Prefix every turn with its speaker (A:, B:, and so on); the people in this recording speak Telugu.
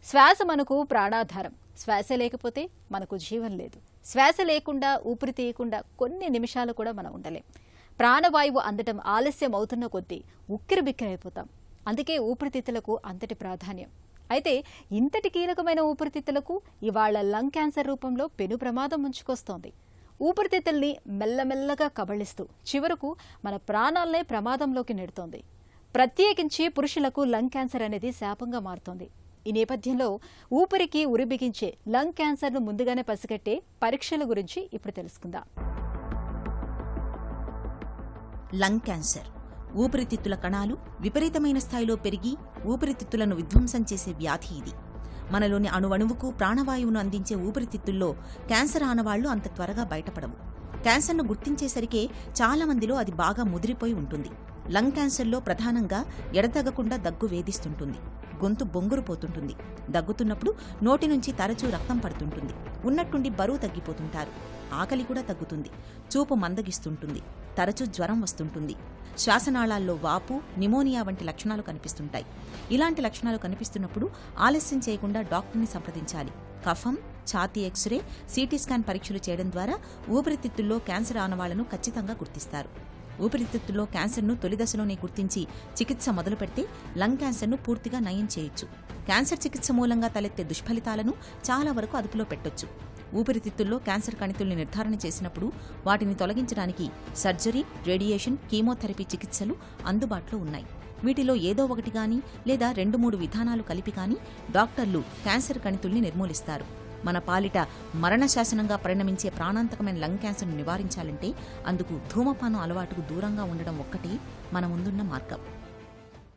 A: శ్వాస మనకు ప్రాణాధారం. శ్వాస లేకపోతే మనకు జీవం లేదు. శ్వాస లేకుండా, ఊపిరి తీయకుండా కొన్ని నిమిషాలు కూడా మనం ఉండలేం. ప్రాణవాయువు అందటం ఆలస్యం అవుతున్న కొద్దీ ఉక్కిరిబిక్కిరైపోతాం. అందుకే ఊపిరితిత్తులకు అంతటి ప్రాధాన్యం. అయితే ఇంతటి కీలకమైన ఊపిరితిత్తులకు ఇవాళ లంగ్ క్యాన్సర్ రూపంలో పెను ప్రమాదం ముంచుకొస్తోంది. ఊపిరితిత్తుల్ని మెల్లమెల్లగా కబళిస్తూ చివరకు మన ప్రాణాలనే ప్రమాదంలోకి నెడుతోంది. ప్రత్యేకించి పురుషులకు లంగ్ క్యాన్సర్ అనేది శాపంగా మారుతోంది. ఈ నేపథ్యంలో ఊపిరికి ఉరిబిగించే లంగ్ క్యాన్సర్ను ముందుగానే పసిగట్టే పరీక్షల గురించి ఇప్పుడు తెలుసుకుందాం.
B: లంగ్ క్యాన్సర్ ఊపిరితిత్తుల కణాలు విపరీతమైన స్థాయిలో పెరిగి ఊపిరితిత్తులను విధ్వంసం చేసే వ్యాధి ఇది. మనలోని అణువణువుకు ప్రాణవాయువును అందించే ఊపిరితిత్తుల్లో క్యాన్సర్ ఆనవాళ్లు అంత త్వరగా బయటపడవు. క్యాన్సర్ను గుర్తించేసరికే చాలా మందిలో అది బాగా ముదిరిపోయి ఉంటుంది. లంగ్ క్యాన్సర్లో ప్రధానంగా ఎడతెగకుండా దగ్గు వేధిస్తుంటుంది. గొంతు బొంగురుపోతుంటుంది. దగ్గుతున్నప్పుడు నోటి నుంచి తరచూ రక్తం పడుతుంటుంది. ఉన్నట్టుండి బరువు తగ్గిపోతుంటారు. ఆకలి కూడా తగ్గుతుంది. చూపు మందగిస్తుంటుంది. తరచూ జ్వరం వస్తుంటుంది. శ్వాసనాళాల్లో వాపు, నిమోనియా వంటి లక్షణాలు కనిపిస్తుంటాయి. ఇలాంటి లక్షణాలు కనిపిస్తున్నప్పుడు ఆలస్యం చేయకుండా డాక్టర్ని సంప్రదించాలి. కఫం, ఛాతీ ఎక్స్రే, సిటీ స్కాన్ పరీక్షలు చేయడం ద్వారా ఊపిరితిత్తుల్లో క్యాన్సర్ ఆనవాళ్లను ఖచ్చితంగా గుర్తిస్తారు. ఊపిరితిత్తుల్లో క్యాన్సర్ను తొలి దశలోనే గుర్తించి చికిత్స మొదలు పెడితే లంగ్ క్యాన్సర్ను పూర్తిగా నయం చేయొచ్చు. క్యాన్సర్ చికిత్స మూలంగా తలెత్తే దుష్ఫలితాలను చాలా వరకు అదుపులో పెట్టొచ్చు. ఊపిరితిత్తుల్లో క్యాన్సర్ కణితుల్ని నిర్ధారణ చేసినప్పుడు వాటిని తొలగించడానికి సర్జరీ, రేడియేషన్, కీమోథెరపీ చికిత్సలు అందుబాటులో ఉన్నాయి. వీటిలో ఏదో ఒకటి గానీ లేదా 2-3 విధానాలు కలిపి కానీ డాక్టర్లు క్యాన్సర్ కణితుల్ని నిర్మూలిస్తారు. మన పాలిట మరణశాసనంగా పరిణమించే ప్రాణాంతకమైన లంగ్ క్యాన్సర్ను నివారించాలంటే అందుకు ధూమపానం అలవాటుకు దూరంగా ఉండడం ఒక్కటే మన ముందున్న మార్గం.